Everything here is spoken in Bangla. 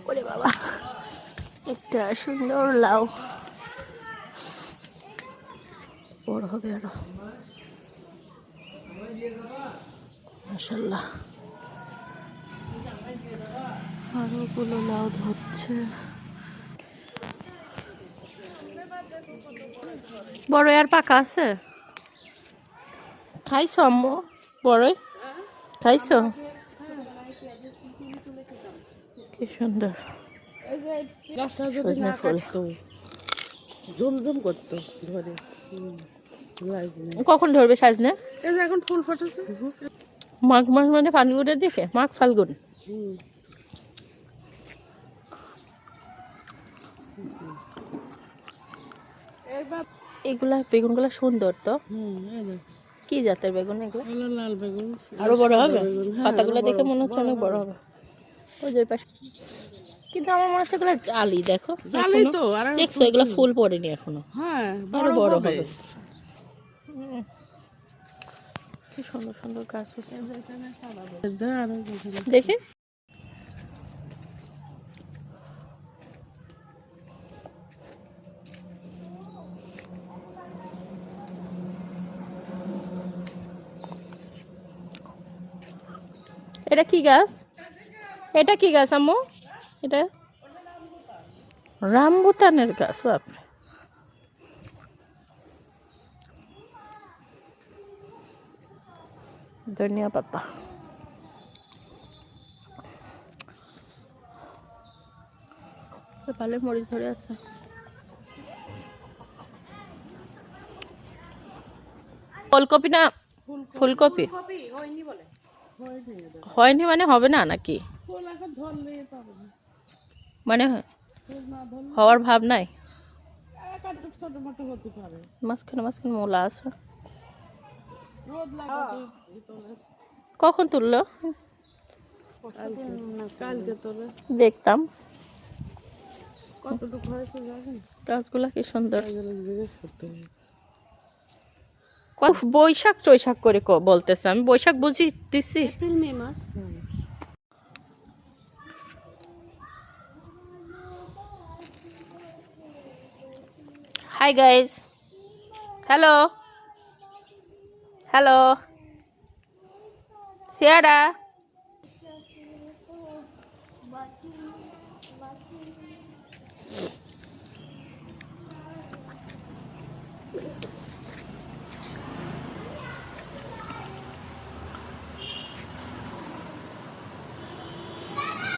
ওরে বাবা, একটা সুন্দর লাউ, বড় হবে আরো, মাশাআল্লাহ। আরো গুলো লাউ ধরছে। বড় আর পাকা আছে? খাইছো আম্মু? বড়ই খাইছো? কি সুন্দর সজনে ফুল, ঝুমঝুম করতো ধরে। কখন ধরবে সাজনে? এই যে এখন ফুল ফুটেছে। মাঘ মাস মানে ফাল্গুনের দিকে, মাঘ ফাল্গুন। এগুলা বেগুনগুলা সুন্দর তো। কি জাতের বেগুন এগুলো? লাল বেগুন। আরো বড় হবে? পাতাগুলো দেখে মনে হচ্ছে অনেক বড় হবে। ওই যে পাশে, কিন্তু আমার মনে হচ্ছে এগুলো জালি, দেখো জালি তো। দেখছো এগুলো ফুল পড়েনি এখনো। হ্যাঁ, আরো বড় হবে। কি সুন্দর সুন্দর গাছ হচ্ছে দেখে। এটা কি গাছ? এটা কি গাছ আম্মু? এটা রামবুতানের গাছ। বাপরে, ধনিয়া পাতা। ভালো মরিচ ধরে আছে। ফুলকপি না ফুলকপি? হয়নি মানে হবে না নাকি? মানে হওয়ার ভাব নাই? মাঝখানে মাঝখানে মোলা আছে। কখন তুললো? দেখতাম গাছগুলা কি সুন্দর। বৈশাখ টৈশাখ করে বলতেছে, আমি বৈশাখ বুঝি দিছি। এপ্রিল মে মাস। Hi guys, hello hello, সিয়ারা।